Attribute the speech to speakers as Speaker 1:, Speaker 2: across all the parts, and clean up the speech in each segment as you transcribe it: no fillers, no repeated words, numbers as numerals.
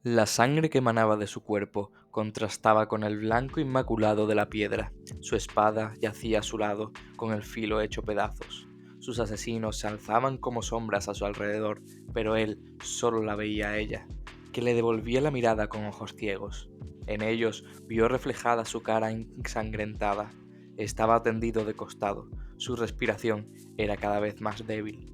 Speaker 1: La sangre que emanaba de su cuerpo contrastaba con el blanco inmaculado de la piedra. Su espada yacía a su lado, con el filo hecho pedazos. Sus asesinos se alzaban como sombras a su alrededor, pero él solo la veía a ella, que le devolvía la mirada con ojos ciegos. En ellos vio reflejada su cara ensangrentada. Estaba tendido de costado. Su respiración era cada vez más débil.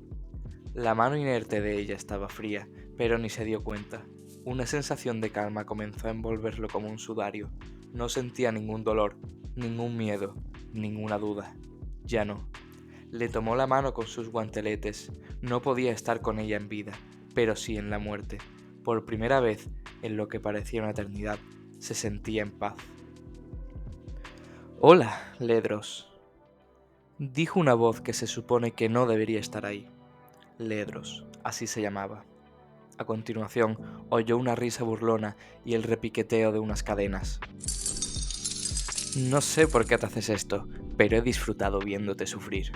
Speaker 1: La mano inerte de ella estaba fría, pero ni se dio cuenta. Una sensación de calma comenzó a envolverlo como un sudario. No sentía ningún dolor, ningún miedo, ninguna duda. Ya no. Le tomó la mano con sus guanteletes. No podía estar con ella en vida, pero sí en la muerte. Por primera vez, en lo que parecía una eternidad, se sentía en paz. Hola, Ledros, dijo una voz que se supone que no debería estar ahí. Ledros, así se llamaba. A continuación, oyó una risa burlona y el repiqueteo de unas cadenas. No sé por qué te haces esto, pero he disfrutado viéndote sufrir.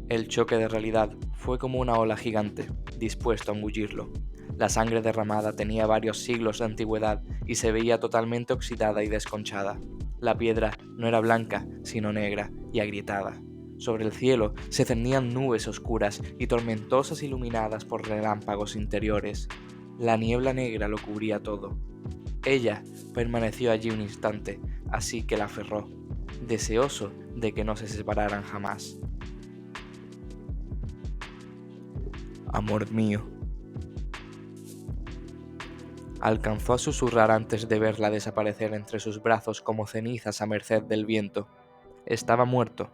Speaker 1: El choque de realidad fue como una ola gigante, dispuesto a engullirlo. La sangre derramada tenía varios siglos de antigüedad y se veía totalmente oxidada y desconchada. La piedra no era blanca, sino negra y agrietada. Sobre el cielo se cernían nubes oscuras y tormentosas iluminadas por relámpagos interiores. La niebla negra lo cubría todo. Ella permaneció allí un instante, así que la aferró, deseoso de que no se separaran jamás. Amor mío, alcanzó a susurrar antes de verla desaparecer entre sus brazos como cenizas a merced del viento. Estaba muerto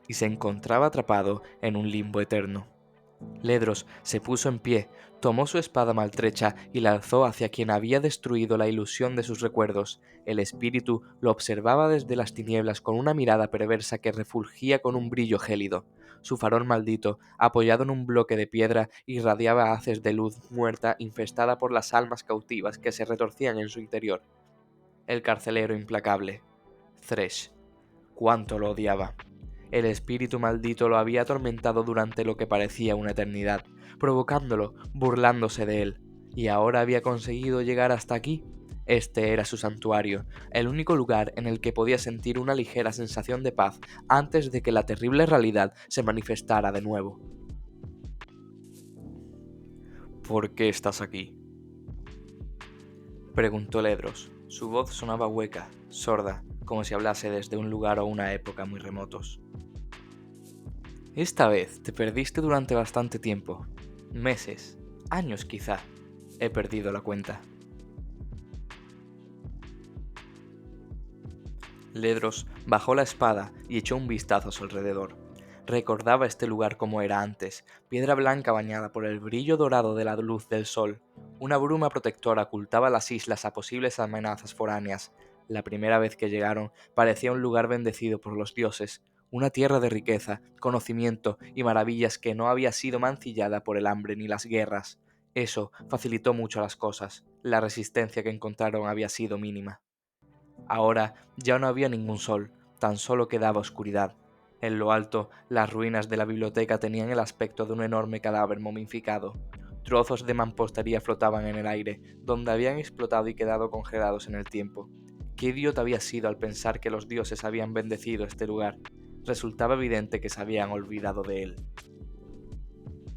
Speaker 1: y se encontraba atrapado en un limbo eterno. Ledros se puso en pie, tomó su espada maltrecha y la alzó hacia quien había destruido la ilusión de sus recuerdos. El espíritu lo observaba desde las tinieblas con una mirada perversa que refulgía con un brillo gélido. Su farol maldito, apoyado en un bloque de piedra, irradiaba haces de luz muerta infestada por las almas cautivas que se retorcían en su interior. El carcelero implacable, Thresh, cuánto lo odiaba. El espíritu maldito lo había atormentado durante lo que parecía una eternidad, provocándolo, burlándose de él, y ahora había conseguido llegar hasta aquí. Este era su santuario, el único lugar en el que podía sentir una ligera sensación de paz antes de que la terrible realidad se manifestara de nuevo. ¿Por qué estás aquí?, preguntó Ledros. Su voz sonaba hueca, sorda, como si hablase desde un lugar o una época muy remotos. Esta vez te perdiste durante bastante tiempo. Meses, años quizá. He perdido la cuenta. Ledros bajó la espada y echó un vistazo a su alrededor. Recordaba este lugar como era antes, piedra blanca bañada por el brillo dorado de la luz del sol. Una bruma protectora ocultaba las islas a posibles amenazas foráneas. La primera vez que llegaron parecía un lugar bendecido por los dioses, una tierra de riqueza, conocimiento y maravillas que no había sido mancillada por el hambre ni las guerras. Eso facilitó mucho las cosas. La resistencia que encontraron había sido mínima. Ahora ya no había ningún sol, tan solo quedaba oscuridad. En lo alto, las ruinas de la biblioteca tenían el aspecto de un enorme cadáver momificado. Trozos de mampostería flotaban en el aire, donde habían explotado y quedado congelados en el tiempo. ¿Qué idiota había sido al pensar que los dioses habían bendecido este lugar? Resultaba evidente que se habían olvidado de él.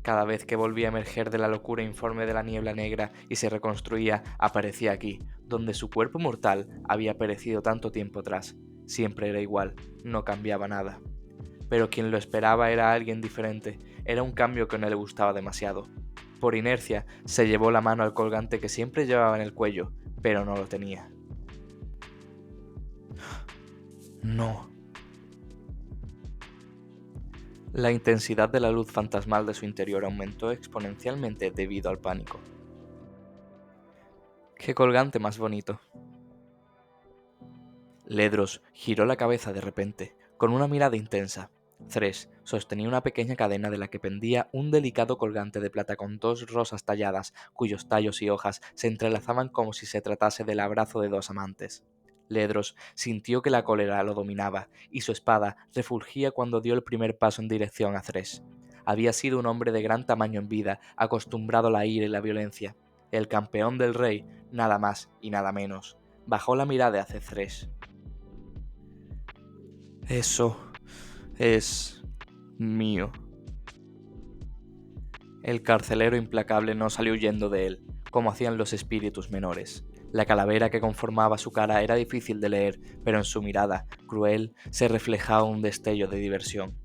Speaker 1: Cada vez que volvía a emerger de la locura informe de la niebla negra y se reconstruía, aparecía aquí, donde su cuerpo mortal había perecido tanto tiempo atrás. Siempre era igual, no cambiaba nada. Pero quien lo esperaba era alguien diferente, era un cambio que no le gustaba demasiado. Por inercia, se llevó la mano al colgante que siempre llevaba en el cuello, pero no lo tenía. No. La intensidad de la luz fantasmal de su interior aumentó exponencialmente debido al pánico. ¡Qué colgante más bonito! Ledros giró la cabeza de repente, con una mirada intensa. Thresh sostenía una pequeña cadena de la que pendía un delicado colgante de plata con dos rosas talladas, cuyos tallos y hojas se entrelazaban como si se tratase del abrazo de dos amantes. Ledros sintió que la cólera lo dominaba, y su espada refulgía cuando dio el primer paso en dirección a Thresh. había sido un hombre de gran tamaño en vida, acostumbrado a la ira y la violencia. El campeón del rey, nada más y nada menos. Bajó la mirada hacia Thresh. Eso es mío. El carcelero implacable no salió huyendo de él, como hacían los espíritus menores. La calavera que conformaba su cara era difícil de leer, pero en su mirada, cruel, se reflejaba un destello de diversión.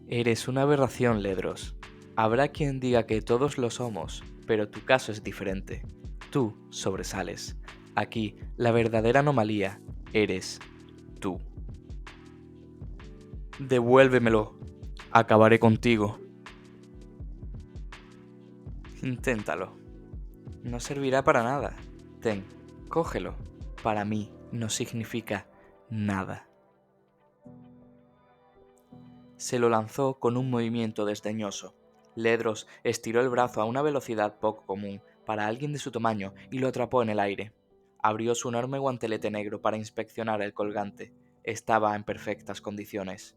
Speaker 1: Eres una aberración, Ledros. Habrá quien diga que todos lo somos, pero tu caso es diferente. Tú sobresales. Aquí, la verdadera anomalía eres tú. Devuélvemelo. Acabaré contigo. Inténtalo. No servirá para nada. Ten, cógelo. Para mí no significa nada. Se lo lanzó con un movimiento desdeñoso. Ledros estiró el brazo a una velocidad poco común para alguien de su tamaño y lo atrapó en el aire. Abrió su enorme guantelete negro para inspeccionar el colgante. Estaba en perfectas condiciones.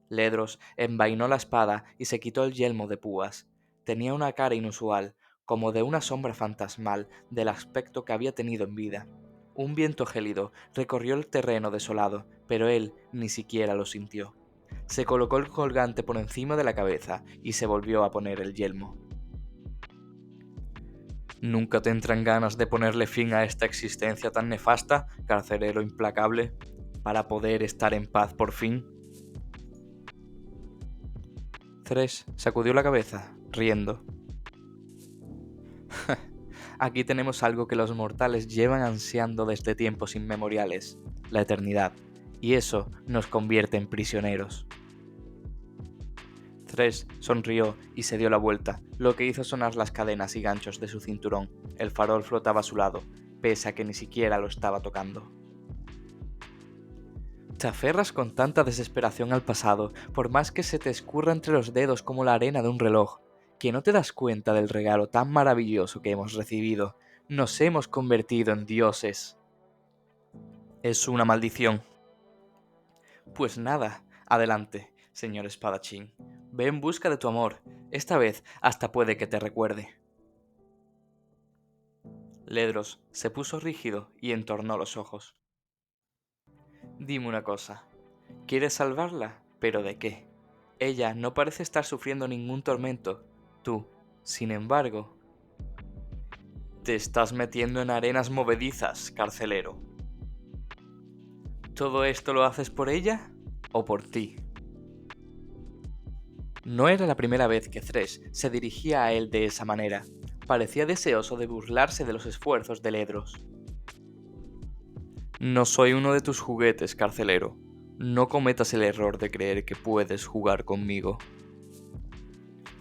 Speaker 1: Ledros envainó la espada y se quitó el yelmo de púas. Tenía una cara inusual, como de una sombra fantasmal del aspecto que había tenido en vida. Un viento gélido recorrió el terreno desolado, pero él ni siquiera lo sintió. Se colocó el colgante por encima de la cabeza y se volvió a poner el yelmo. ¿Nunca te entran ganas de ponerle fin a esta existencia tan nefasta, carcelero implacable, para poder estar en paz por fin? Thresh sacudió la cabeza, riendo. Aquí tenemos algo que los mortales llevan ansiando desde tiempos inmemoriales, la eternidad, y eso nos convierte en prisioneros. Thresh sonrió y se dio la vuelta, lo que hizo sonar las cadenas y ganchos de su cinturón. El farol flotaba a su lado, pese a que ni siquiera lo estaba tocando. Te aferras con tanta desesperación al pasado, por más que se te escurra entre los dedos como la arena de un reloj, que no te das cuenta del regalo tan maravilloso que hemos recibido. Nos hemos convertido en dioses. Es una maldición. Pues nada, adelante, señor espadachín. Ve en busca de tu amor. Esta vez hasta puede que te recuerde. Ledros se puso rígido y entornó los ojos. Dime una cosa. ¿Quieres salvarla? ¿Pero de qué? Ella no parece estar sufriendo ningún tormento. Tú, sin embargo... Te estás metiendo en arenas movedizas, carcelero. ¿Todo esto lo haces por ella o por ti? No era la primera vez que Thresh se dirigía a él de esa manera. Parecía deseoso de burlarse de los esfuerzos de Ledros. No soy uno de tus juguetes, carcelero. No cometas el error de creer que puedes jugar conmigo.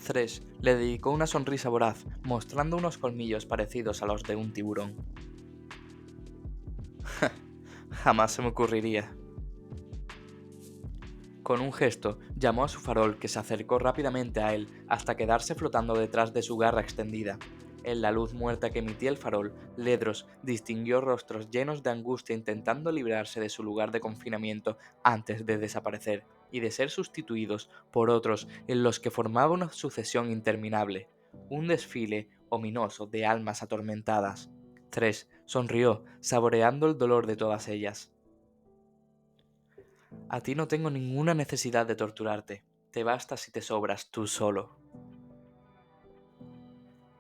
Speaker 1: Thresh le dedicó una sonrisa voraz, mostrando unos colmillos parecidos a los de un tiburón. Jamás se me ocurriría. Con un gesto, llamó a su farol, que se acercó rápidamente a él hasta quedarse flotando detrás de su garra extendida. En la luz muerta que emitía el farol, Ledros distinguió rostros llenos de angustia intentando librarse de su lugar de confinamiento antes de desaparecer y de ser sustituidos por otros en los que formaba una sucesión interminable, un desfile ominoso de almas atormentadas. Thresh sonrió, saboreando el dolor de todas ellas. A ti no tengo ninguna necesidad de torturarte, te basta si te sobras tú solo.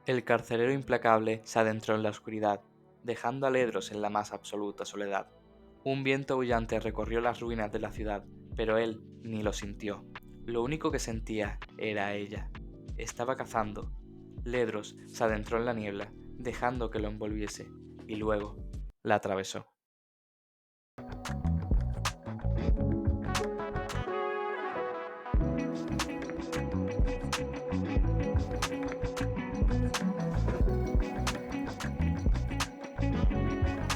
Speaker 1: El carcelero implacable se adentró en la oscuridad, dejando a Ledros en la más absoluta soledad. Un viento aullante recorrió las ruinas de la ciudad, pero él ni lo sintió. Lo único que sentía era a ella. Estaba cazando. Ledros se adentró en la niebla, dejando que lo envolviese, y luego la atravesó.